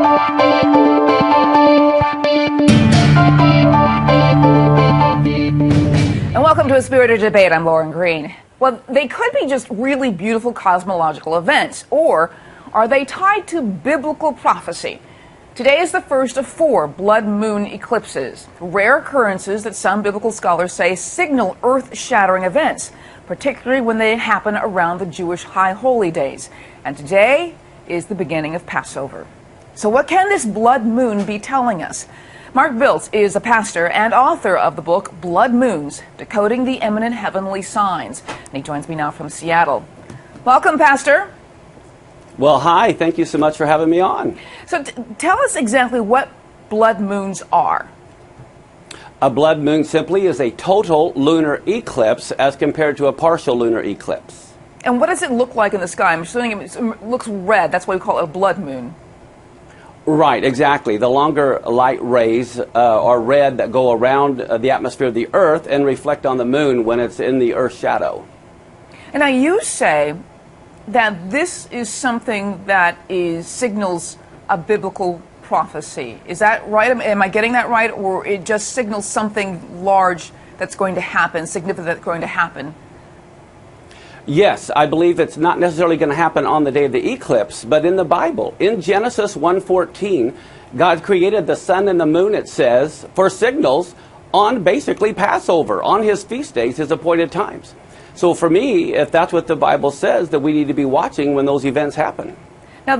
And welcome to A Spirited Debate. I'm Lauren Green. Well, they could be just really beautiful cosmological events, or are they tied to biblical prophecy? Today is the first of 4 blood moon eclipses, rare occurrences that some biblical scholars say signal earth-shattering events, particularly when they happen around the Jewish high holy days. And today is the beginning of Passover. So what can this blood moon be telling us? Mark Biltz is a pastor and author of the book Blood Moons, Decoding the Eminent Heavenly Signs. And he joins me now from Seattle. Welcome, Pastor. Well, hi. Thank you so much for having me on. So tell us exactly what blood moons are. A blood moon simply is a total lunar eclipse as compared to a partial lunar eclipse. And what does it look like in the sky? I'm assuming it looks red. That's why we call it a blood moon. Right, exactly. The longer light rays are red that go around the atmosphere of the Earth and reflect on the moon when it's in the Earth's shadow. And now you say that this is something that signals a biblical prophecy. Is that right? Am I getting that right? Or it just signals something large that's going to happen, significant that's going to happen? Yes, I believe it's not necessarily going to happen on the day of the eclipse, but in the Bible. In Genesis 1:14, God created the sun and the moon, it says, for signals on basically Passover, on his feast days, his appointed times. So for me, if that's what the Bible says, that we need to be watching when those events happen. Now,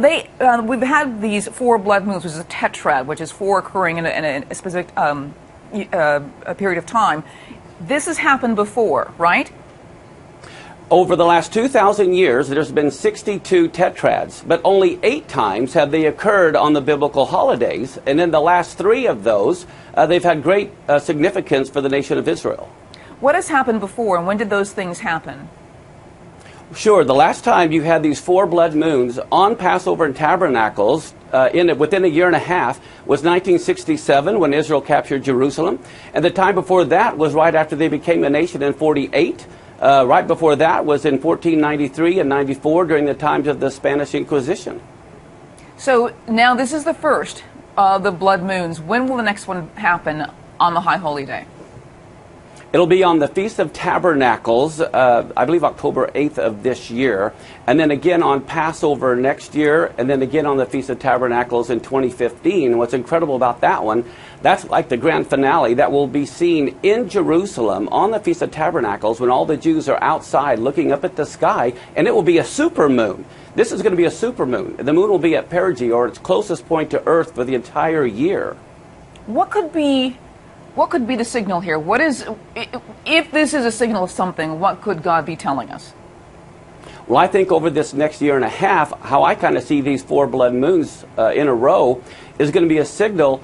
we've had these 4 blood moons, which is a tetrad, which is 4 occurring in a specific a period of time. This has happened before, right? Over the last 2,000 years, there's been 62 tetrads, but only 8 times have they occurred on the biblical holidays. And in the last 3 of those, they've had great significance for the nation of Israel. What has happened before, and when did those things happen? Sure. The last time you had these 4 blood moons on Passover and Tabernacles within a year and a half was 1967 when Israel captured Jerusalem. And the time before that was right after they became a nation in 48. Right before that was in 1493 and 94 during the times of the Spanish Inquisition. So now this is the first of the blood moons. When will the next one happen on the High Holy Day? It'll be on the Feast of Tabernacles, I believe October 8th of this year, and then again on Passover next year, and then again on the Feast of Tabernacles in 2015. And what's incredible about that one, that's like the grand finale that will be seen in Jerusalem on the Feast of Tabernacles when all the Jews are outside looking up at the sky, and it will be a supermoon. This is going to be a supermoon. The moon will be at perigee, or its closest point to Earth, for the entire year. What could be the signal here? If this is a signal of something, what could God be telling us? Well, I think over this next year and a half, how I kind of see these 4 blood moons in a row is going to be a signal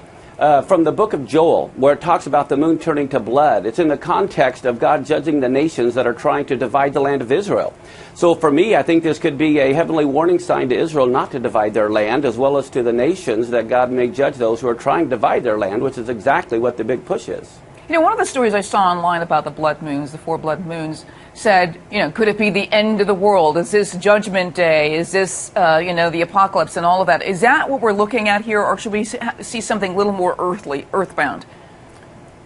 from the book of Joel, where it talks about the moon turning to blood. It's in the context of God judging the nations that are trying to divide the land of Israel. So for me, I think this could be a heavenly warning sign to Israel not to divide their land, as well as to the nations, that God may judge those who are trying to divide their land, which is exactly what the big push is. You know, one of the stories I saw online about the blood moons, the 4 blood moons, said, could it be the end of the world? Is this Judgment Day? Is this, the apocalypse and all of that? Is that what we're looking at here, or should we see something a little more earthbound?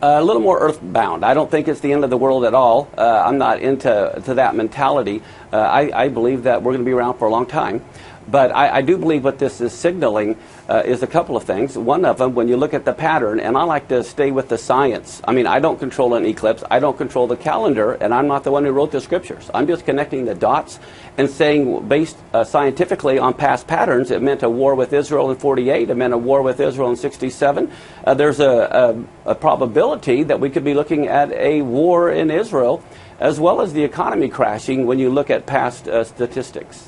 A little more earthbound. I don't think it's the end of the world at all. I'm not into that mentality. I believe that we're going to be around for a long time. But I do believe what this is signaling is a couple of things. One of them, when you look at the pattern, and I like to stay with the science. I mean, I don't control an eclipse. I don't control the calendar, and I'm not the one who wrote the scriptures. I'm just connecting the dots and saying, based scientifically on past patterns, it meant a war with Israel in 48. It meant a war with Israel in 67. There's a probability that we could be looking at a war in Israel, as well as the economy crashing when you look at past statistics.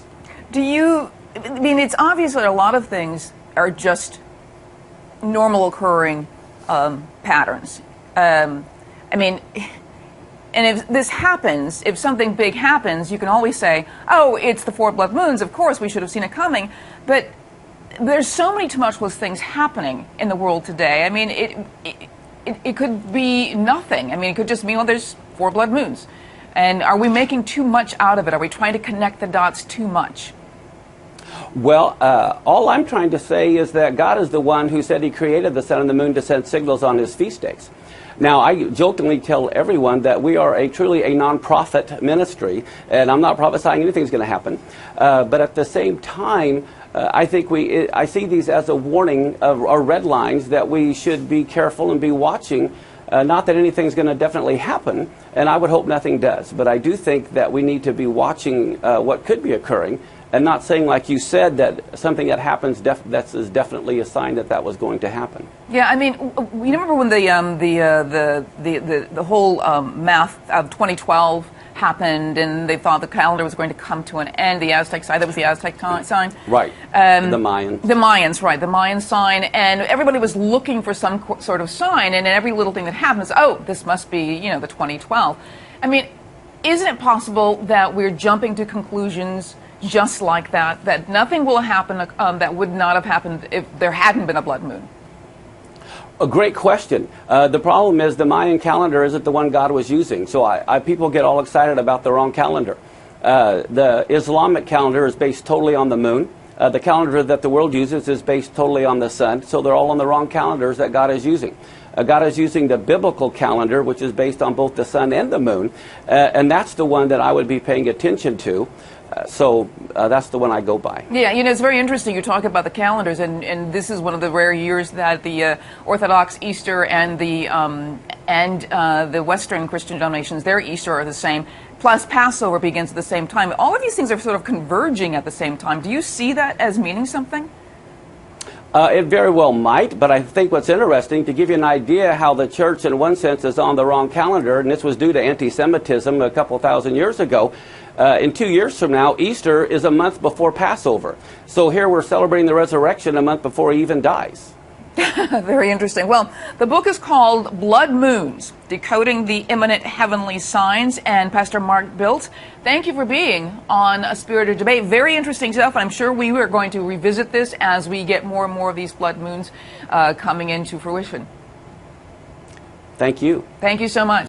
It's obvious that a lot of things are just normal occurring patterns. And if this happens, if something big happens, you can always say, oh, it's the 4 blood moons, of course, we should have seen it coming. But there's so many tumultuous things happening in the world today. I mean, it could be nothing. I mean, it could just mean, well, there's 4 blood moons. And are we making too much out of it? Are we trying to connect the dots too much? Well, all I'm trying to say is that God is the one who said he created the sun and the moon to send signals on his feast days. Now, I jokingly tell everyone that we are truly a non-profit ministry, and I'm not prophesying anything's going to happen. But at the same time, I think I see these as a warning or red lines that we should be careful and be watching. Not that anything's going to definitely happen, and I would hope nothing does. But I do think that we need to be watching what could be occurring, and not saying, like you said, that something that happens is definitely a sign that that was going to happen. Yeah, I mean, you remember when the whole math of 2012 happened, and they thought the calendar was going to come to an end. The Aztec sign, that was the Aztec sign, right? The Mayans. The Mayans, right? The Mayan sign, and everybody was looking for some sort of sign, and every little thing that happens, oh, this must be, the 2012. I mean, isn't it possible that we're jumping to conclusions just like that, that nothing will happen that would not have happened if there hadn't been a blood moon? A great question. The problem is the Mayan calendar isn't the one God was using. So people get all excited about the wrong calendar. The Islamic calendar is based totally on the moon. The calendar that the world uses is based totally on the sun. So they're all on the wrong calendars that God is using. God is using the biblical calendar, which is based on both the sun and the moon. And that's the one that I would be paying attention to. So that's the one I go by. Yeah, it's very interesting. You talk about the calendars, and this is one of the rare years that the Orthodox Easter and the Western Christian denominations, their Easter are the same. Plus, Passover begins at the same time. All of these things are sort of converging at the same time. Do you see that as meaning something? It very well might, but I think what's interesting, to give you an idea how the church in one sense is on the wrong calendar, and this was due to anti-Semitism a couple thousand years ago, in 2 years from now, Easter is a month before Passover. So here we're celebrating the resurrection a month before he even dies. Very interesting. Well, the book is called Blood Moons, Decoding the Imminent Heavenly Signs. And Pastor Mark Biltz, thank you for being on A Spirited Debate. Very interesting stuff, and I'm sure we are going to revisit this as we get more and more of these blood moons coming into fruition. Thank you. Thank you so much.